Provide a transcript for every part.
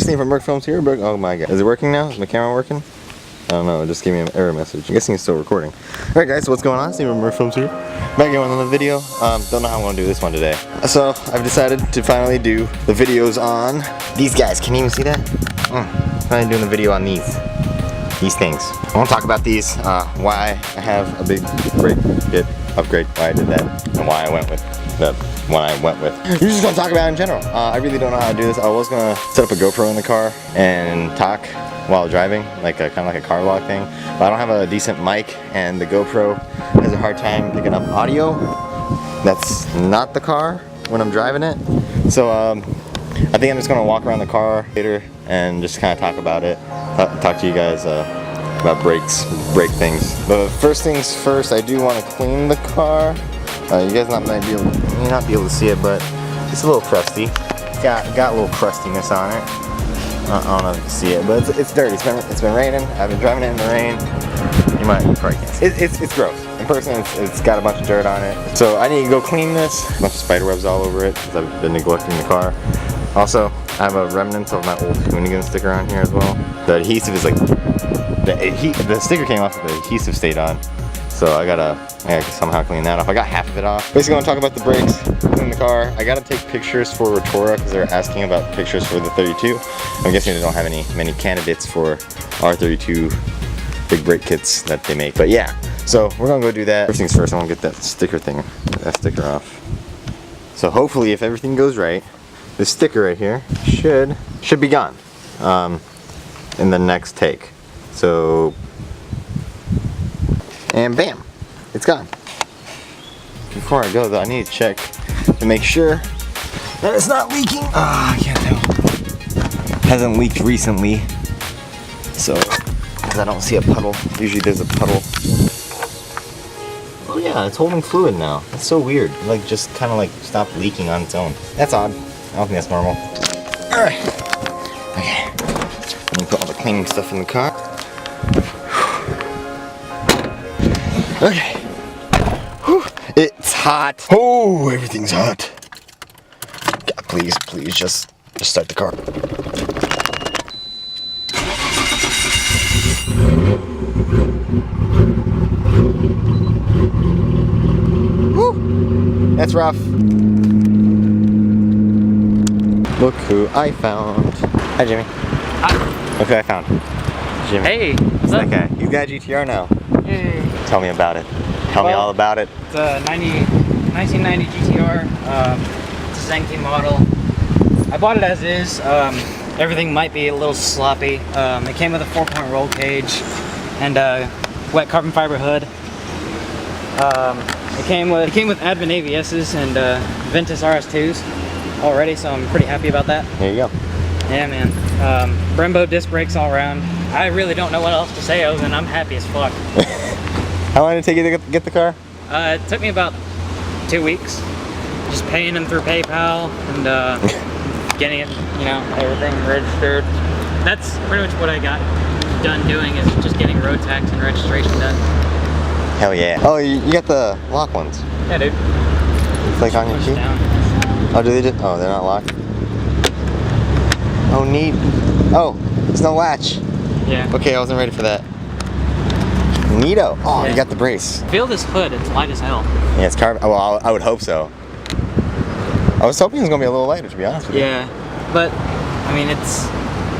Steve from Merc Films here. Oh my god. Is it working now? Is my camera working? I don't know, it just gave me an error message. I'm guessing it's still recording. Alright guys, so what's going on? Steve from Merc Films here. Back again with another video. Don't know how I'm going to do this one today. So, I've decided to finally do the videos on these guys. Can you even see that? Finally doing the video on these things. I want to talk about these, why I have a big brake kit upgrade, why I did that, and why I went with the one I went with. You're just going to talk about it in general. I really don't know how to do this. I was going to set up a GoPro in the car and talk while driving, like kind of like a car vlog thing, but I don't have a decent mic, and the GoPro has a hard time picking up audio that's not the car when I'm driving it. So I think I'm just going to walk around the car later and just kind of talk about it, talk to you guys about brake things. But first things first, I do want to clean the car. You guys may not be able to see it, but it's a little crusty. Got a little crustiness on it. I don't know if you can see it, but it's dirty. It's been raining. I've been driving it in the rain. You probably can't see it. It's gross. In person, it's got a bunch of dirt on it. So I need to go clean this. A bunch of spider webs all over it because I've been neglecting the car. Also, I have a remnant of my old shenanigans sticker on here as well. The adhesive is like the sticker came off, but the adhesive stayed on. So I gotta somehow clean that off. I got half of it off. Basically, I want to talk about the brakes in the car. I gotta take pictures for Rotora because they're asking about pictures for the 32. I'm guessing they don't have many candidates for R32 big brake kits that they make. But yeah, so we're gonna go do that. First things first, I want to get that sticker off. So hopefully, if everything goes right, this sticker right here should be gone in the next take. So. And bam, it's gone. Before I go though, I need to check to make sure that it's not leaking. I can't tell. Hasn't leaked recently. So, because I don't see a puddle. Usually there's a puddle. Oh yeah, it's holding fluid now. That's so weird. Like just kind of like stopped leaking on its own. That's odd. I don't think that's normal. Alright. Okay. Let me put all the cleaning stuff in the car. Okay. Whew. It's hot. Oh, everything's hot. God, please, just start the car. Whew. That's rough. Look who I found. Hi, Jimmy. Hi. Look who I found. Jimmy. Hey, what's up? Okay, you got GTR now. Hey. Tell me about it. Tell me all about it. It's a 1990 GTR. It's a Zenki model. I bought it as is. Everything might be a little sloppy. It came with a 4-point roll cage and a wet carbon fiber hood. It came with Advent ABSs and Ventus RS2s already, so I'm pretty happy about that. There you go. Yeah, man. Brembo disc brakes all around. I really don't know what else to say other than I'm happy as fuck. How long did it take you to get the car? It took me about 2 weeks. Just paying them through PayPal and getting it, everything registered. That's pretty much what I got done doing, is just getting road tax and registration done. Hell yeah. Oh, you got the lock ones. Yeah, dude. It's like on your key? Down. Oh, do they just? Oh, they're not locked. Oh, neat. Oh, it's no latch. Yeah. Okay, I wasn't ready for that. Neato. Oh, Yeah. You got the brace. Feel this hood, it's light as hell. Yeah, it's carbon. Well, I would hope so. I was hoping it was going to be a little lighter, to be honest with you. Yeah, but, I mean, it's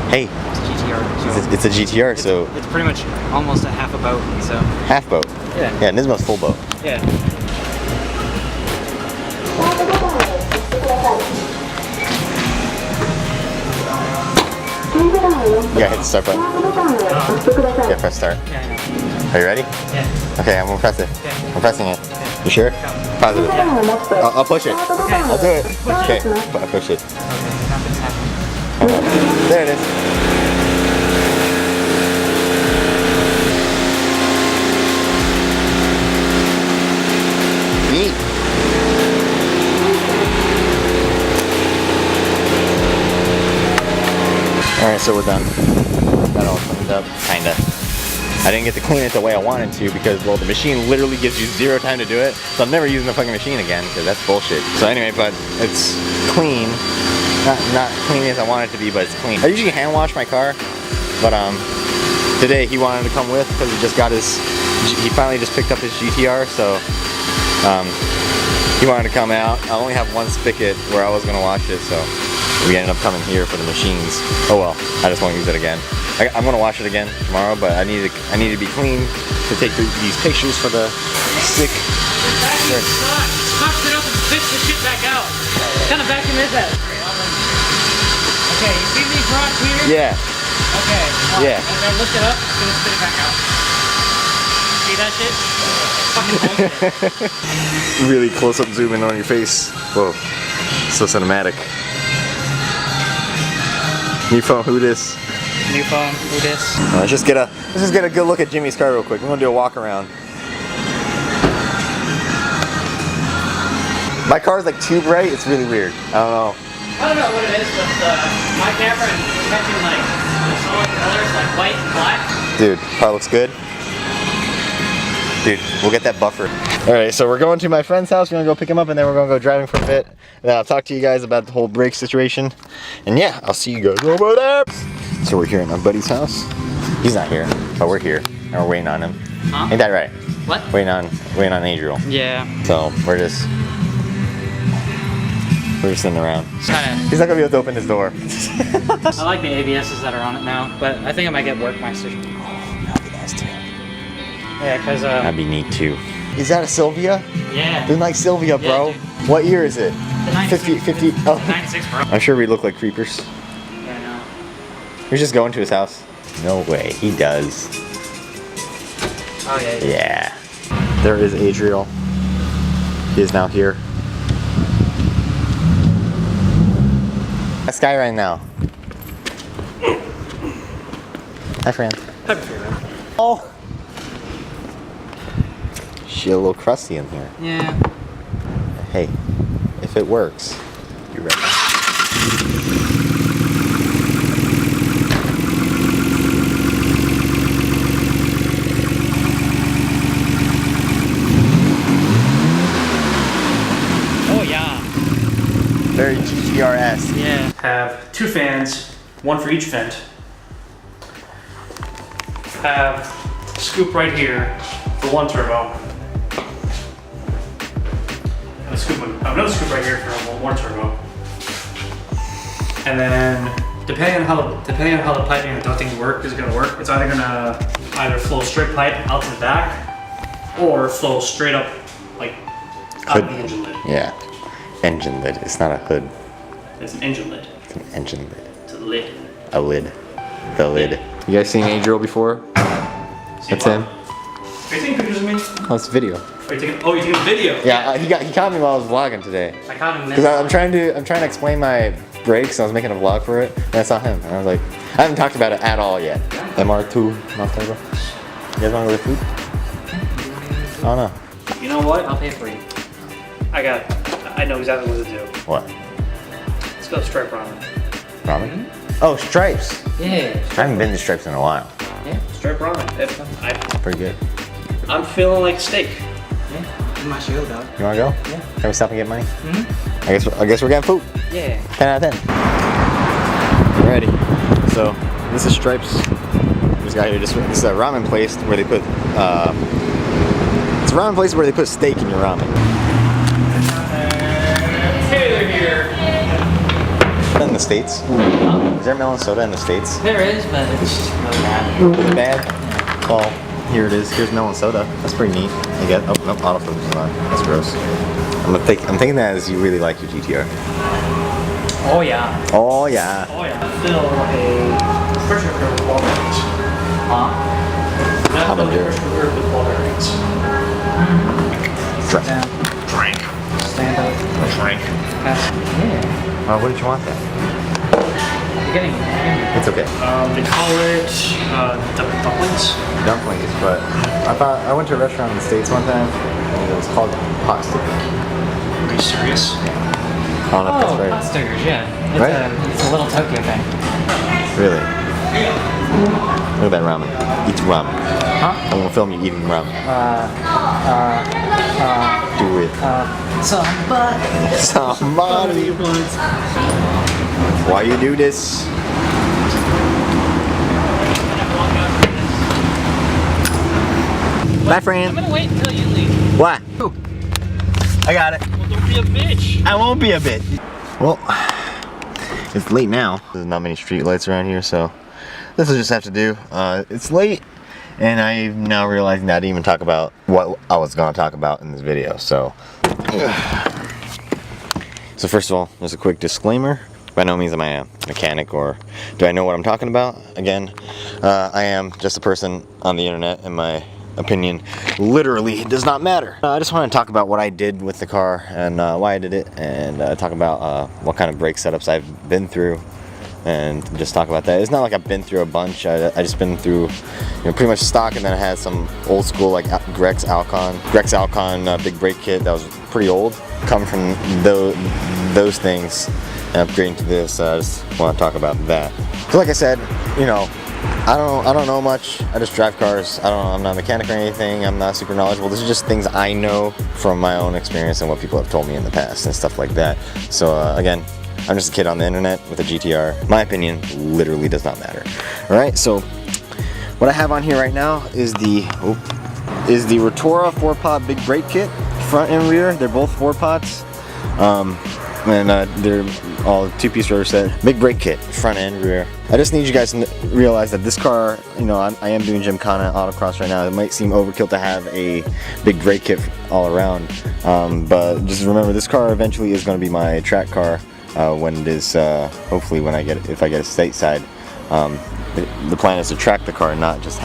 Hey. It's a GTR. So It's a GTR, so. It's pretty much almost a half a boat, so. Half boat. Yeah. Yeah, Nismo's full boat. Yeah. Yeah, hit the start button. Yeah, press start. Yeah, I know. Are you ready? Yeah. Okay, I'm gonna press it. Okay. I'm pressing it. Okay. You sure? Go. Positive. Yeah. I'll push it. Okay. I'll do it. Push Okay, it. I'll push it. Okay, nothing's happening. There it is. Neat. Alright, so we're done. Got it all cleaned up, kinda. I didn't get to clean it the way I wanted to because, well, the machine literally gives you 0 time to do it. So I'm never using the fucking machine again because that's bullshit. So anyway, but it's clean. not clean as I want it to be, but it's clean. I usually hand wash my car, but today he wanted to come with because he finally just picked up his GTR, so he wanted to come out. I only have one spigot where I was gonna wash it, so we ended up coming here for the machines. Oh well, I just won't use it again. I'm gonna wash it again tomorrow, but I need to be clean to take these pictures for the sick. Cock it up and spit the shit back out. What kind of vacuum is that? Okay, you see these rocks here? Yeah. Okay. Yeah. As I lift it up, it's gonna spit it back out. See that shit? Fucking bullshit. Really close up zoom in on your face. Whoa. So cinematic. New phone, who dis? New phone, who dis? Let's just get a good look at Jimmy's car real quick. We're gonna do a walk around. My car's like too bright, it's really weird. I don't know. I don't know what it is, but my camera is catching like solid colors like white and black. Dude, car looks good. Dude, we'll get that buffer. Alright, so we're going to my friend's house. We're gonna go pick him up and then we're gonna go driving for a bit. And then I'll talk to you guys about the whole brake situation. And yeah, I'll see you guys over there. So we're here at my buddy's house. He's not here, but we're here. And we're waiting on him. Huh? Ain't that right? What? Waiting on Adriel. Yeah. So we're just sitting around. Kinda. He's not gonna be able to open his door. I like the ABSs that are on it now, but I think I might get Workmeister. That'd be nice too. Yeah, because That'd be neat too. Is that a Sylvia? yeah. They're like Sylvia, bro. Yeah, What year is it? The 96. 50. Oh. 96, bro. I'm sure we look like creepers. Yeah, I know. We're just going to his house. No way, he does. Oh yeah. Yeah. There is Adriel. He is now here. Skyline now. Hi, friend. Hi, friend. Oh. She's a little crusty in here. Yeah. Hey, if it works, you ready? Oh yeah. Very GTR-esque. Yeah. Have two fans, one for each vent. Have a scoop right here for one turbo. And another scoop right here for one more turbo. And then depending on how the piping and ducting is gonna work, it's either gonna flow straight pipe out to the back or flow straight up like out of the engine lid. Yeah. Engine lid. It's not a hood. It's an engine lid. It's an engine lid. It's a lid. A lid. The lid. You guys seen Adriel before? That's him. Are you taking pictures of me? Oh, it's video. You're taking a video? Yeah, he caught me while I was vlogging today. I caught him. Because I'm trying to explain my brakes. And I was making a vlog for it, and I saw him, and I was like, I haven't talked about it at all yet. MR2, not turbo. You guys want to go to food? I don't know. You know what? I'll pay for you. I know exactly what to do. What? Let's go stripe ramen. Ramen? Oh, Stripes. Yeah. I haven't been to Stripes in a while. Yeah. Stripe ramen. Pretty good. I'm feeling like steak. Yeah. You might show, dog. You want to go? Yeah. Can we stop and get money? Mm-hmm. I guess we're getting food. Yeah. 10 out of 10. Ready. So this is Stripes. This guy here this is a ramen place where they put it's a ramen place where they put steak in your ramen. Taylor here. In the States? Is there melon soda in the States? There is, but it's really bad. Really bad? Well, here it is. Here's melon soda. That's pretty neat. I guess. Oh, no, autofocus is on. That's gross. I'm thinking that as you really like your GTR. Oh yeah. Oh yeah. Oh yeah. Fill a pressure cooker with water bearings. Huh? How about Fill a pressure cooker with water bearings. Drink. Drink. Stand up. Drink. Yeah. What did you want then? You're getting it. It's okay. They call it dumplings. Dumplings, but I went to a restaurant in the States one time and it was called pot sticker. Are you serious? I don't know if Oh, that's pot right. stickers, yeah. Right? It's a little Tokyo thing. Really? Look at that ramen. Eat ramen. Huh? I want to film you eating ramen. Do it. Somebody. Why you do this? Bye, friend. I'm gonna wait until you leave. What? I got it. Well, don't be a bitch. I won't be a bitch. Well, it's late now. There's not many street lights around here, so this will just have to do. It's late, and I'm now realizing that I didn't even talk about what I was gonna talk about in this video. So first of all, there's a quick disclaimer. By no means am I a mechanic or do I know what I'm talking about. Again, I am just a person on the internet, and my opinion literally does not matter. I just want to talk about what I did with the car and why I did it, and talk about what kind of brake setups I've been through, and just talk about that. It's not like I've been through a bunch. I just been through, pretty much stock, and then I had some old school like Grex Alcon big brake kit that was pretty old. Come from those things and upgrading to this. I just want to talk about that. So like I said, I don't know much. I just drive cars. I'm not a mechanic or anything. I'm not super knowledgeable. This is just things I know from my own experience and what people have told me in the past and stuff like that. So again, I'm just a kid on the internet with a GTR. My opinion literally does not matter. All right. So what I have on here right now is the Rotora 4-pot big brake kit, front and rear. They're both 4 pots. And they're all 2-piece rotor set, big brake kit, front and rear. I just need you guys to realize that this car, I am doing Gymkhana autocross right now. It might seem overkill to have a big brake kit all around, but just remember, this car eventually is going to be my track car when it is, hopefully if I get a stateside. The plan is to track the car, not just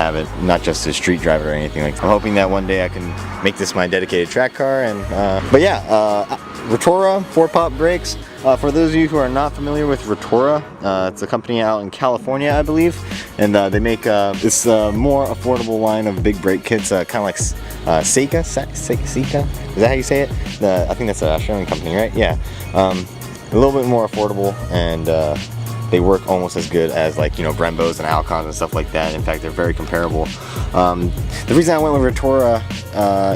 to street drive it or anything like that. I'm hoping that one day I can make this my dedicated track car. And but yeah, Rotora 4-pot brakes. For those of you who are not familiar with Rotora, it's a company out in California, I believe, and they make this more affordable line of big brake kits, kind of like Seika. Is that how you say it? I think that's an Australian company, right? Yeah, a little bit more affordable, and they work almost as good as like Brembos and Alcons and stuff like that. In fact, they're very comparable. The reason I went with Rotora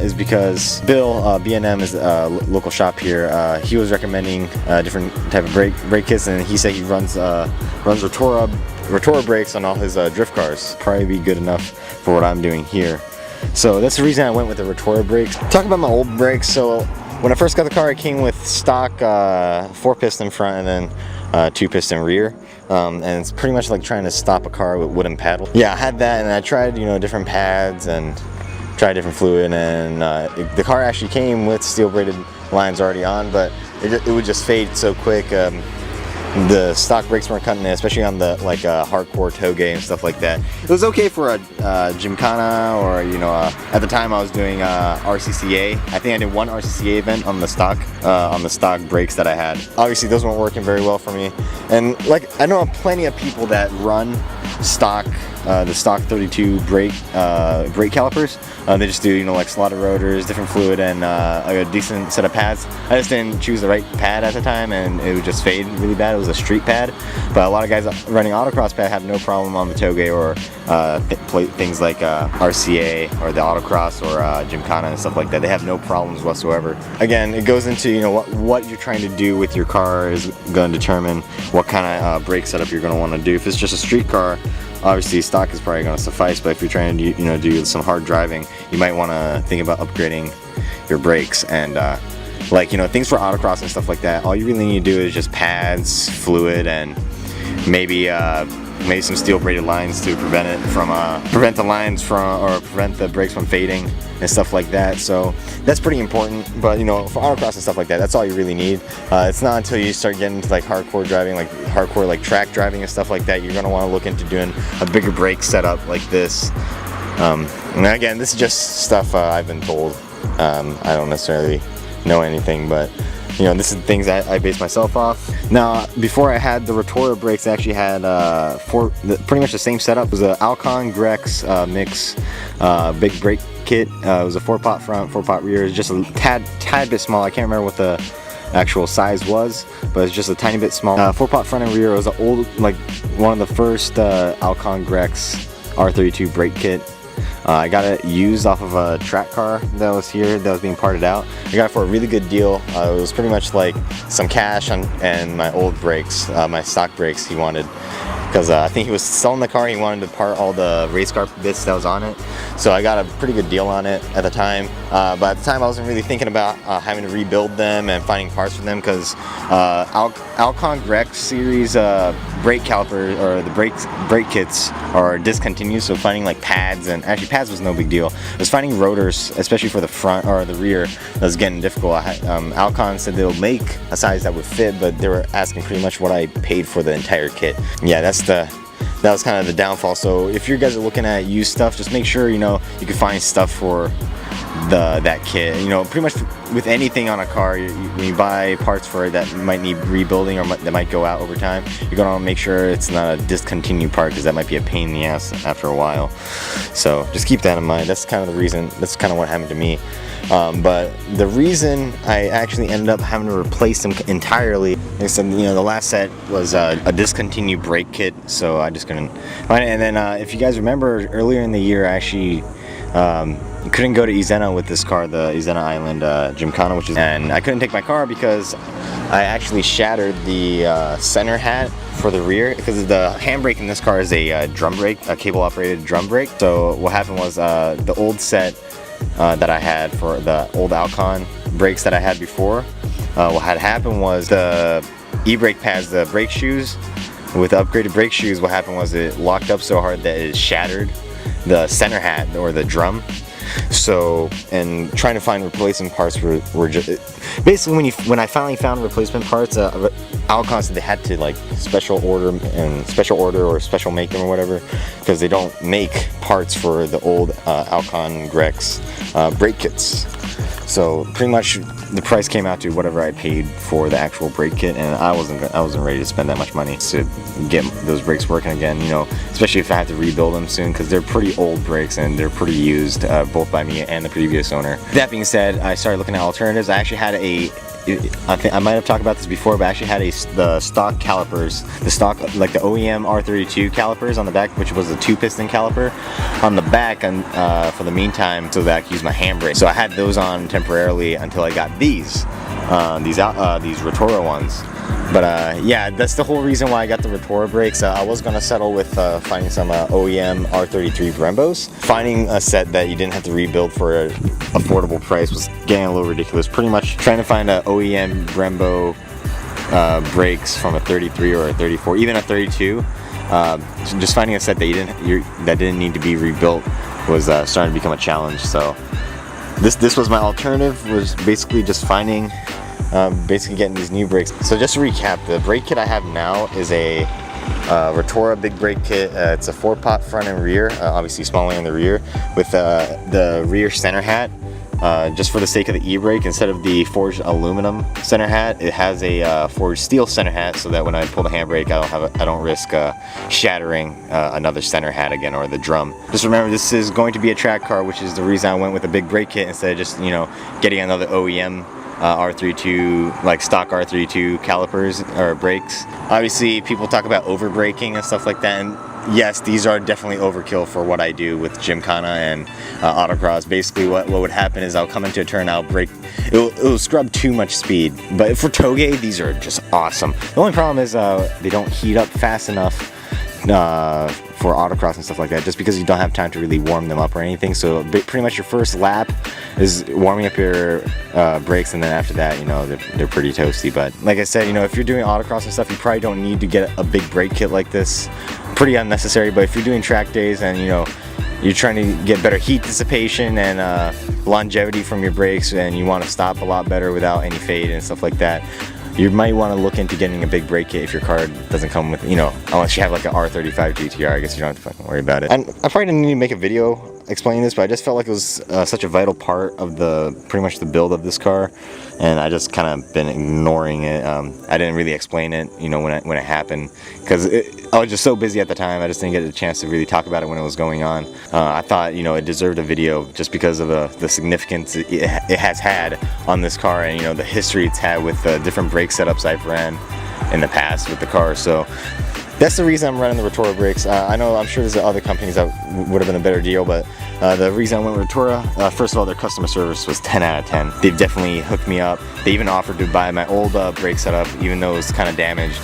is because Bill, B&M is a local shop here. He was recommending different type of brake kits, and he said he runs Rotora brakes on all his drift cars. Probably be good enough for what I'm doing here. So that's the reason I went with the Rotora brakes. Talk about my old brakes. So when I first got the car, it came with stock 4-piston front and then 2-piston rear. And it's pretty much like trying to stop a car with wooden paddle. Yeah, I had that, and I tried different pads and tried different fluid, and the car actually came with steel braided lines already on, but it would just fade so quick. The stock brakes weren't cutting it, especially on the hardcore toge and stuff like that. It was okay for a Gymkhana, or at the time I was doing RCCA. I think I did one RCCA event on the stock brakes that I had. Obviously those weren't working very well for me, and I know plenty of people that run stock the stock 32 brake calipers. They just do slotted rotors, different fluid, and a decent set of pads. I just didn't choose the right pad at the time, and it would just fade really bad. It was a street pad, but a lot of guys running autocross pad have no problem on the toge or things like RCA or the autocross or Gymkhana and stuff like that. They have no problems whatsoever. Again, it goes into what you're trying to do with your car is going to determine what kind of brake setup you're going to want to do. If it's just a street car, obviously stock is probably going to suffice, but if you're trying to do some hard driving, you might want to think about upgrading your brakes and things for autocross and stuff like that. All you really need to do is just pads, fluid, and maybe some steel braided lines to prevent the brakes from fading and stuff like that. So that's pretty important. But for autocross and stuff like that, that's all you really need. It's not until you start getting into hardcore driving, hardcore track driving and stuff like that, you're gonna want to look into doing a bigger brake setup like this. And again, this is just stuff I've been told. I don't necessarily know anything, but this is things I base myself off. Now, before I had the Rotora brakes, I actually had pretty much the same setup. It was an Alcon Grex mix big brake kit. It was a 4-pot front, 4-pot rear. It's just a tad bit small. I can't remember what the actual size was, but it's just a tiny bit small. 4-pot front and rear. It was an old, one of the first Alcon Grex R32 brake kit. I got it used off of a track car that was here, that was being parted out. I got it for a really good deal. It was pretty much like some cash and my old brakes, my stock brakes he wanted. Because I think he was selling the car, he wanted to part all the race car bits that was on it. So I got a pretty good deal on it at the time. But at the time I wasn't really thinking about having to rebuild them and finding parts for them, because Alcon Rex series brake caliper, or the brake kits, are discontinued. So finding like pads, and actually pads was no big deal. It was finding rotors, especially for the front or the rear, that was getting difficult. Alcon said they'll make a size that would fit, but they were asking pretty much what I paid for the entire kit. Yeah, that was kind of the downfall. So if you guys are looking at used stuff, just make sure you can find stuff for that kit. Pretty much with anything on a car, when you buy parts for it that might need rebuilding or that might go out over time, you're gonna make sure it's not a discontinued part, because that might be a pain in the ass after a while. So just keep that in mind. That's kind of the reason. That's kind of what happened to me. But the reason I actually ended up having to replace them entirely, like I said, the last set was a discontinued brake kit, so I just couldn't find it. And then if you guys remember, earlier in the year, I actually couldn't go to Izena with this car, the Izena Island Gymkhana, and I couldn't take my car because I actually shattered the center hat for the rear, because the handbrake in this car is a drum brake, a cable operated drum brake. So what happened was the old set that I had for the old Alcon brakes that I had before, what had happened was the e-brake pads, the brake shoes, with the upgraded brake shoes, what happened was it locked up so hard that it shattered the center hat, or the drum. So, and trying to find replacement parts were just basically, when I finally found replacement parts, Alcon said they had to like special order or special make them or whatever, because they don't make parts for the old Alcon Rex brake kits. So pretty much the price came out to whatever I paid for the actual brake kit, and I wasn't ready to spend that much money to get those brakes working again. Especially if I have to rebuild them soon, because they're pretty old brakes and they're pretty used, both by me and the previous owner. That being said, I started looking at alternatives. I actually had I think I might have talked about this before, but I actually had the stock calipers, the stock, like the OEM R32 calipers on the back, which was a 2-piston caliper on the back, and for the meantime, so that I could use my handbrake. So I had those on temporarily until I got these Rotora ones. But yeah, that's the whole reason why I got the Rotora brakes. I was gonna settle with finding some OEM R33 Brembos. Finding a set that you didn't have to rebuild for an affordable price was getting a little ridiculous. Pretty much trying to find a OEM Brembo brakes from a 33 or a 34, even a 32. Just finding a set that that didn't need to be rebuilt was starting to become a challenge. So this was my alternative, was basically just finding. Basically getting these new brakes. So just to recap, the brake kit I have now is a Rotora big brake kit. It's a 4-pot front and rear, obviously smaller in the rear, with the rear center hat. Just for the sake of the e-brake, instead of the forged aluminum center hat, it has a forged steel center hat, so that when I pull the handbrake, I don't risk shattering another center hat again, or the drum. Just remember, this is going to be a track car, which is the reason I went with a big brake kit instead of just getting another OEM R32, like stock R32 calipers or brakes. Obviously people talk about over braking and stuff like that, and yes, these are definitely overkill for what I do with Gymkhana and autocross. Basically what would happen is I'll come into a turn, I'll brake, it'll scrub too much speed. But for toge, these are just awesome. The only problem is they don't heat up fast enough for autocross and stuff like that, just because you don't have time to really warm them up or anything. So pretty much your first lap is warming up your brakes, and then after that, they're pretty toasty. But like I said, if you're doing autocross and stuff, you probably don't need to get a big brake kit like this. Pretty unnecessary. But if you're doing track days and you're trying to get better heat dissipation and longevity from your brakes, and you want to stop a lot better without any fade and stuff like that, you might want to look into getting a big brake kit if your car doesn't come with, unless you have like an R35 GTR, I guess you don't have to fucking worry about it. And I probably didn't need to make a video explaining this, but I just felt like it was such a vital part of pretty much the build of this car, and I just kind of been ignoring it. I didn't really explain it, when it happened, because I was just so busy at the time. I just didn't get a chance to really talk about it when it was going on. I thought, it deserved a video just because of the significance it has had on this car, and the history it's had with different brake setups I've ran in the past with the car. So that's the reason I'm running the Rotora brakes. I'm sure there's other companies that would have been a better deal, but the reason I went with Rotora, first of all, their customer service was 10 out of 10. They've definitely hooked me up. They even offered to buy my old brake setup, even though it was kind of damaged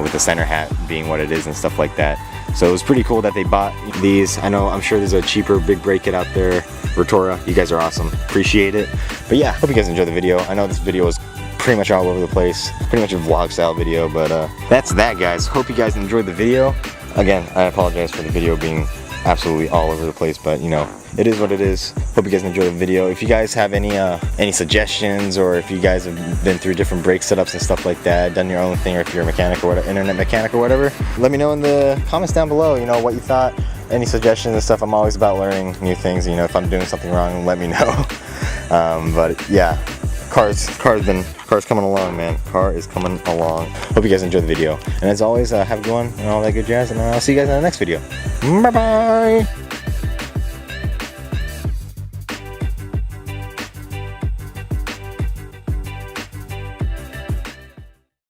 with the center hat being what it is and stuff like that. So it was pretty cool that they bought these. I'm sure there's a cheaper big brake kit out there. Rotora, you guys are awesome. Appreciate it. But yeah, hope you guys enjoyed the video. I know this video was pretty much all over the place, pretty much a vlog style video, but that's that, guys. Hope you guys enjoyed the video. Again, I apologize for the video being absolutely all over the place, but you know, it is what it is. Hope you guys enjoyed the video. If you guys have any suggestions, or if you guys have been through different brake setups and stuff like that, done your own thing, or if you're a mechanic or whatever, internet mechanic or whatever, let me know in the comments down below, you know, what you thought, any suggestions and stuff. I'm always about learning new things, you know. If I'm doing something wrong, let me know. But yeah, car's coming along, man. Car is coming along. Hope you guys enjoyed the video. And as always, have a good one and all that good jazz. And I'll see you guys in the next video. Bye-bye.